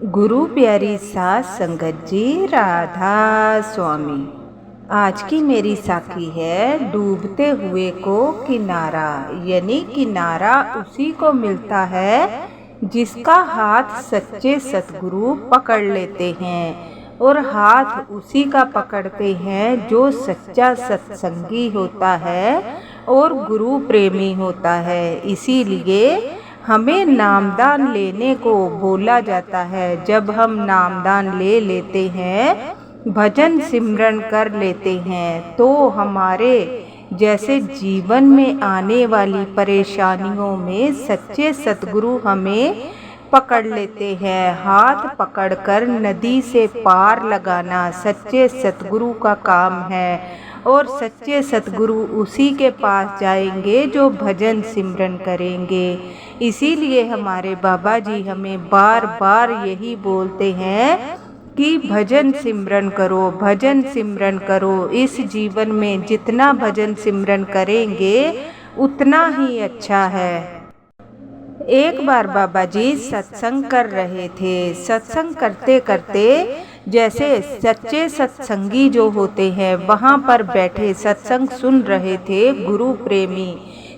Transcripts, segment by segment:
गुरु प्यारी सास संगत जी, राधा स्वामी। आज की मेरी साखी है डूबते हुए को किनारा। यानी किनारा उसी को मिलता है जिसका हाथ सच्चे सतगुरु पकड़ लेते हैं, और हाथ उसी का पकड़ते हैं जो सच्चा सत्संगी होता है और गुरु प्रेमी होता है। इसीलिए हमें नामदान लेने को बोला जाता है। जब हम नामदान ले लेते हैं, भजन सिमरन कर लेते हैं, तो हमारे जैसे जीवन में आने वाली परेशानियों में सच्चे सतगुरु हमें पकड़ लेते हैं। हाथ पकड़कर नदी से पार लगाना सच्चे सतगुरु का काम है, और सच्चे सतगुरु उसी के पास जाएंगे जो भजन सिमरन करेंगे। इसीलिए हमारे बाबा जी हमें बार बार यही बोलते हैं कि भजन सिमरन करो, भजन सिमरन करो। इस जीवन में जितना भजन सिमरन करेंगे उतना ही अच्छा है। एक बार बाबा जी सत्संग कर रहे थे। सत्संग करते करते जैसे सच्चे सत्संगी जो होते हैं वहाँ पर बैठे सत्संग सुन रहे थे गुरु प्रेमी,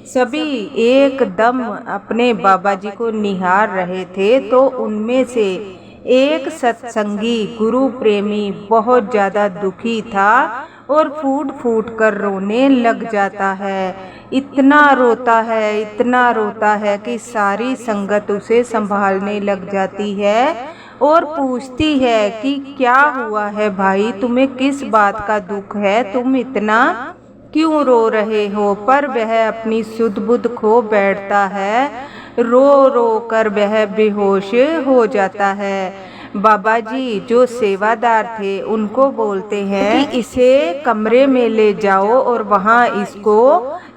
सभी एकदम अपने बाबा जी को निहार रहे थे। तो उनमें से एक सत्संगी गुरु प्रेमी बहुत ज़्यादा दुखी था और फूट फूट कर रोने लग जाता है। इतना रोता है, इतना रोता है कि सारी संगत उसे संभालने लग जाती है और पूछती है कि क्या हुआ है भाई, तुम्हें किस बात का दुख है, तुम इतना क्यों रो रहे हो। पर वह अपनी सुध बुध खो बैठता है, रो रो कर वह बेहोश हो जाता है। बाबा जी जो सेवादार थे उनको बोलते हैं कि इसे कमरे में ले जाओ और वहाँ इसको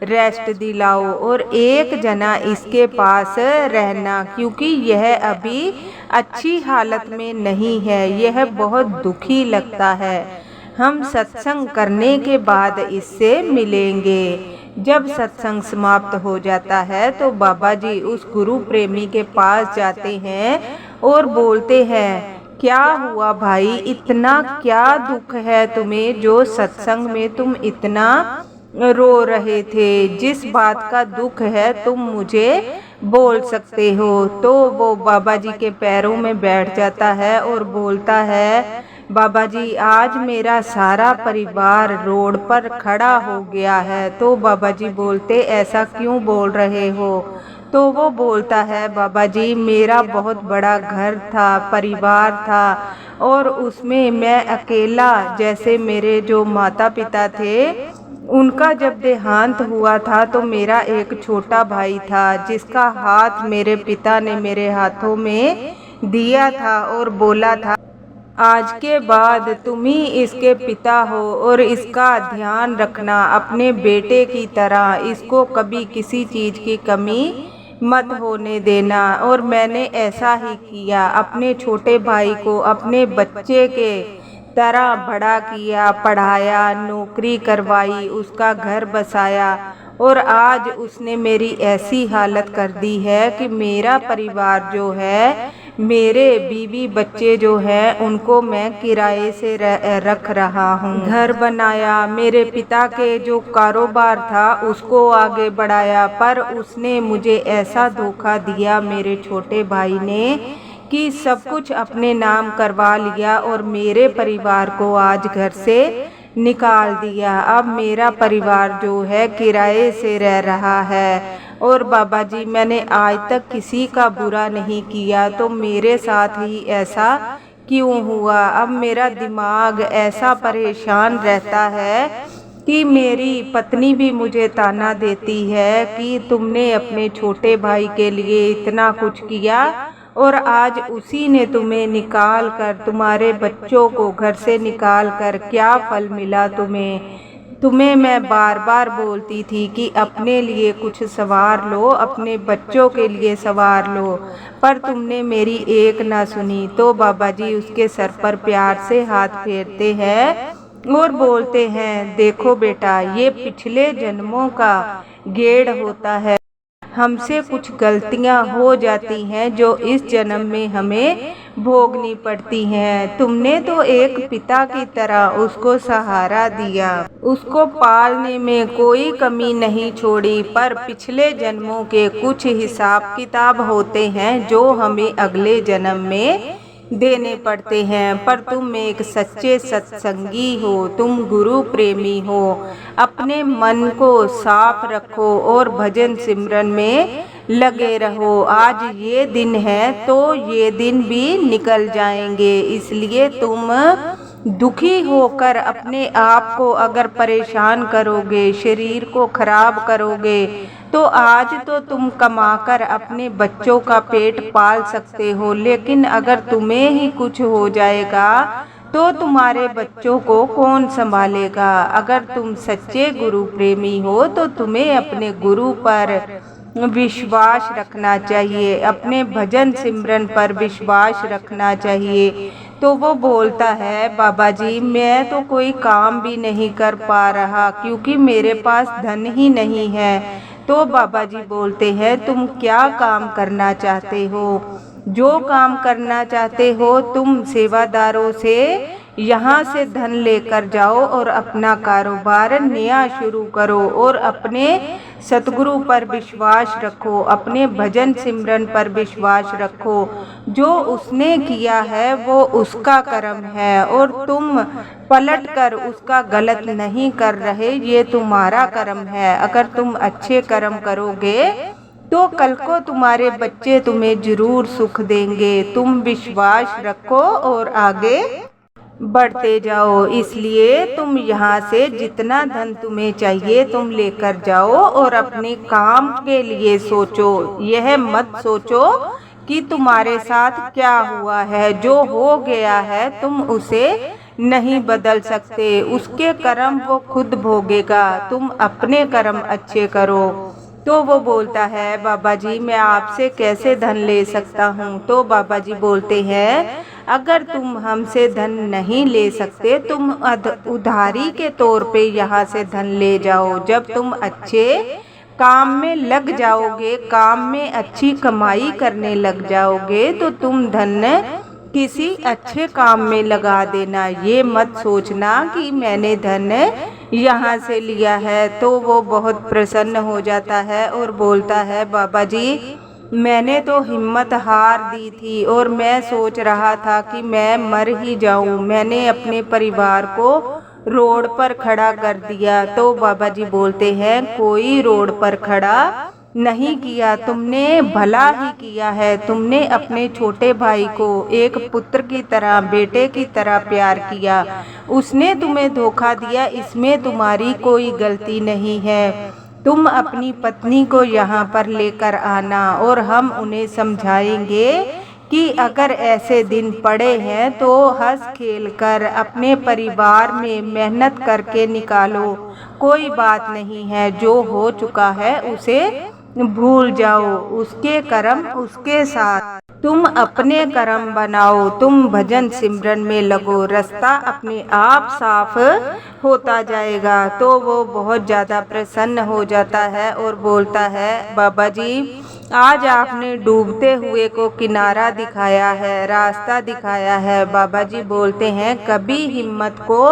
रेस्ट दिलाओ, और एक जना इसके पास रहना, क्योंकि यह अभी अच्छी हालत में नहीं है, यह बहुत दुखी लगता है। हम सत्संग करने के बाद इससे मिलेंगे। जब सत्संग समाप्त हो जाता है तो बाबा जी उस गुरु प्रेमी के पास जाते हैं और बोलते हैं, क्या हुआ भाई, इतना क्या दुख है तुम्हें जो सत्संग में तुम इतना रो रहे थे। जिस बात का दुख है तुम मुझे बोल सकते हो। तो वो बाबा जी के पैरों में बैठ जाता है और बोलता है, बाबा जी आज मेरा सारा परिवार रोड पर खड़ा हो गया है। तो बाबा जी बोलते, ऐसा क्यों बोल रहे हो। तो वो बोलता है, बाबा जी मेरा बहुत बड़ा घर था, परिवार था, और उसमें मैं अकेला, जैसे मेरे जो माता पिता थे उनका जब देहांत हुआ था तो मेरा एक छोटा भाई था जिसका हाथ मेरे पिता ने मेरे हाथों में दिया था और बोला था, आज के बाद तुम ही इसके पिता हो और इसका ध्यान रखना अपने बेटे की तरह, इसको कभी किसी चीज़ की कमी मत होने देना। और मैंने ऐसा ही किया, अपने छोटे भाई को अपने बच्चे के तरह बड़ा किया, पढ़ाया, नौकरी करवाई, उसका घर बसाया, और आज उसने मेरी ऐसी हालत कर दी है कि मेरा परिवार जो है, मेरे बीवी बच्चे जो हैं उनको मैं किराए से रख रहा हूँ। घर बनाया, मेरे पिता के जो कारोबार था उसको आगे बढ़ाया, पर उसने मुझे ऐसा धोखा दिया मेरे छोटे भाई ने कि सब कुछ अपने नाम करवा लिया और मेरे परिवार को आज घर से निकाल दिया। अब मेरा परिवार जो है किराए से रह रहा है। और बाबा जी मैंने आज तक किसी का बुरा नहीं किया, तो मेरे साथ ही ऐसा क्यों हुआ। अब मेरा दिमाग ऐसा परेशान रहता है कि मेरी पत्नी भी मुझे ताना देती है कि तुमने अपने छोटे भाई के लिए इतना कुछ किया और आज उसी ने तुम्हें निकाल कर, तुम्हारे बच्चों को घर से निकाल कर क्या फल मिला तुम्हें मैं बार बार बोलती थी कि अपने लिए कुछ संवार लो, अपने बच्चों के लिए संवार लो, पर तुमने मेरी एक ना सुनी। तो बाबा जी उसके सर पर प्यार से हाथ फेरते हैं और बोलते हैं, देखो बेटा ये पिछले जन्मों का गेड़ होता है, हमसे कुछ गलतियां हो जाती हैं जो इस जन्म में हमें भोगनी पड़ती हैं। तुमने तो एक पिता की तरह उसको सहारा दिया, उसको पालने में कोई कमी नहीं छोड़ी, पर पिछले जन्मों के कुछ हिसाब किताब होते हैं जो हमें अगले जन्म में देने पड़ते हैं। पर तुम एक सच्चे सत्संगी हो, तुम गुरु प्रेमी हो। अपने मन को साफ रखो और भजन सिमरन में लगे रहो। आज ये दिन है तो ये दिन भी निकल जाएंगे, इसलिए तुम दुखी होकर अपने आप को अगर परेशान करोगे, शरीर को खराब करोगे, तो आज तो तुम कमाकर अपने बच्चों का पेट पाल सकते हो, लेकिन अगर तुम्हें ही कुछ हो जाएगा तो तुम्हारे बच्चों को कौन संभालेगा। अगर तुम सच्चे गुरु प्रेमी हो तो तुम्हें अपने गुरु पर विश्वास रखना चाहिए, अपने भजन सिमरन पर विश्वास रखना चाहिए। तो वो बोलता है, बाबा जी मैं तो कोई काम भी नहीं कर पा रहा क्योंकि मेरे पास धन ही नहीं है। तो बाबा जी बोलते हैं, तुम क्या काम करना चाहते हो? जो काम करना चाहते हो तुम सेवादारों से यहाँ से धन लेकर जाओ और अपना कारोबार नया शुरू करो और अपने सतगुरु पर विश्वास रखो, अपने भजन सिमरन पर विश्वास रखो। जो उसने किया है वो उसका कर्म है और तुम पलट कर उसका गलत नहीं कर रहे, ये तुम्हारा कर्म है। अगर तुम अच्छे कर्म करोगे तो कल को तुम्हारे बच्चे तुम्हें जरूर सुख देंगे। तुम विश्वास रखो और आगे बढ़ते जाओ। इसलिए तुम यहाँ से जितना धन तुम्हें चाहिए तुम लेकर जाओ और अपने काम के लिए सोचो। यह मत सोचो कि तुम्हारे साथ क्या हुआ है, जो हो गया है तुम उसे नहीं बदल सकते, उसके कर्म वो खुद भोगेगा, तुम अपने कर्म अच्छे करो। तो वो बोलता है, बाबा जी मैं आपसे कैसे धन ले सकता हूँ? तो बाबा जी बोलते हैं, अगर तुम हमसे धन नहीं ले सकते तुम उधारी के तौर पे यहाँ से धन ले जाओ। जब तुम अच्छे काम में लग जाओगे, काम में अच्छी कमाई करने लग जाओगे, तो तुम धन किसी अच्छे काम में लगा देना। ये मत सोचना कि मैंने धन यहाँ से लिया है। तो वो बहुत प्रसन्न हो जाता है और बोलता है, बाबा जी मैंने तो हिम्मत हार दी थी और मैं सोच रहा था कि मैं मर ही जाऊं। मैंने अपने परिवार को रोड पर खड़ा कर दिया। तो बाबा जी बोलते हैं, कोई रोड पर खड़ा नहीं किया, तुमने भला ही किया है। तुमने अपने छोटे भाई को एक पुत्र की तरह, बेटे की तरह प्यार किया, उसने तुम्हें धोखा दिया, इसमें तुम्हारी कोई गलती नहीं है। तुम अपनी पत्नी को यहाँ पर लेकर आना और हम उन्हें समझाएंगे कि अगर ऐसे दिन पड़े हैं तो हंस खेल कर अपने परिवार में मेहनत करके निकालो। कोई बात नहीं है, जो हो चुका है उसे भूल जाओ, उसके कर्म उसके साथ, तुम अपने कर्म बनाओ, तुम भजन सिमरन में लगो, रास्ता अपने आप साफ होता जाएगा। तो वो बहुत ज़्यादा प्रसन्न हो जाता है और बोलता है, बाबा जी आज आपने डूबते हुए को किनारा दिखाया है, रास्ता दिखाया है। बाबा जी बोलते हैं, कभी हिम्मत को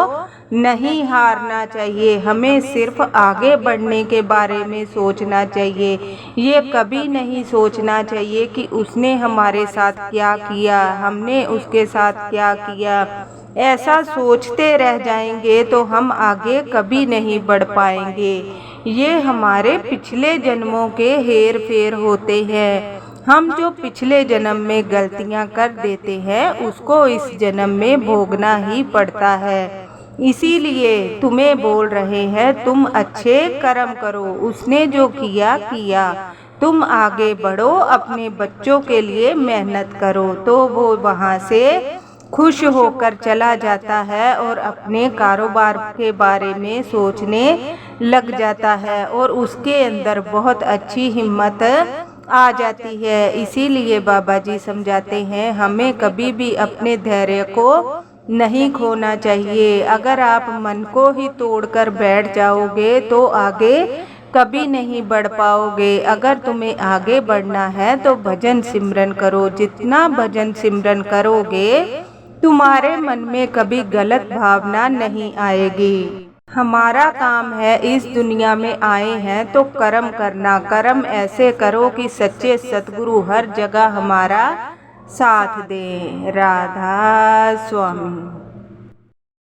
नहीं हारना चाहिए, हमें सिर्फ आगे बढ़ने के बारे में सोचना चाहिए। ये कभी नहीं सोचना चाहिए कि उसने हमारे साथ क्या किया, हमने उसके साथ क्या किया। ऐसा सोचते रह जाएंगे तो हम आगे कभी नहीं बढ़ पाएंगे। ये हमारे पिछले जन्मों के हेर फेर होते हैं। हम जो पिछले जन्म में गलतियां कर देते हैं उसको इस जन्म में भोगना ही पड़ता है। इसीलिए तुम्हें बोल रहे हैं, तुम अच्छे कर्म करो, उसने जो किया किया, तुम आगे बढ़ो, अपने बच्चों के लिए मेहनत करो। तो वो वहाँ से खुश होकर चला जाता है और अपने कारोबार के बारे में सोचने लग जाता है और उसके अंदर बहुत अच्छी हिम्मत आ जाती है। इसीलिए बाबा जी समझाते हैं, हमें कभी भी अपने धैर्य को नहीं खोना चाहिए। अगर आप मन को ही तोड़कर बैठ जाओगे तो आगे कभी नहीं बढ़ पाओगे। अगर तुम्हें आगे बढ़ना है तो भजन सिमरन करो। जितना भजन सिमरन करोगे तुम्हारे मन में कभी गलत भावना नहीं आएगी। हमारा काम है, इस दुनिया में आए हैं तो कर्म करना। कर्म ऐसे करो कि सच्चे सतगुरु हर जगह हमारा साथ दें। राधा स्वामी।